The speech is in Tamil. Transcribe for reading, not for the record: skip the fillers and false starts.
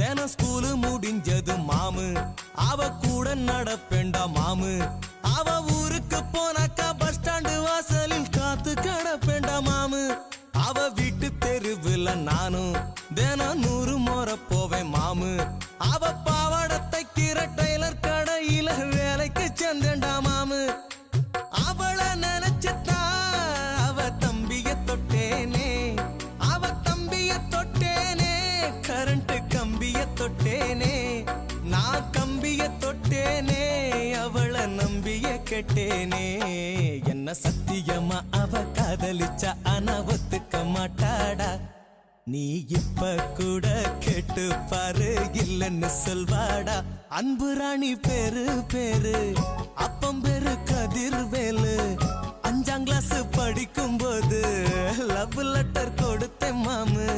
தினம் ஸ்கூலு முடிஞ்சது மாமு, அவ கூட நடப்பேண்டா மாமு. அவ ஊருக்கு போனாக்கா பஸ் ஸ்டாண்டு வாசலில் காத்து கடப்பேண்டா மாமு. அவ வீட்டு தெருவுல நானும் தினம் 100 முறை போவேன் மாமு. அவ பாவாடை தைக்கிற டெய்லர் கடையில வேலைக்கு சென்றேண்டா மாமு. அவளை நினைச்சத்தா அவ தம்பிய தொட்டேனே, அவ தம்பிய தொட்டேனே, கரண்ட் கம்பிய தொட்டேனே, நான் கம்பிய தொட்டேனே, அவளை நம்பிய கெட்டேனே. என்ன சத்தியமா அவ காதலிச்சா ஆனா ஒத்துக்க மாட்டாடா. நீ இப்ப கூட கேட்டு பாரு இல்லன்னு சொல்வாடா. அன்பு ராணி பேரு பேரு அப்பம் பேரு கதிர்வேலு. 5ஆம் கிளாஸ் படிக்கும் போது லவ் லெட்டர் கொடுத்தேன் மாமு.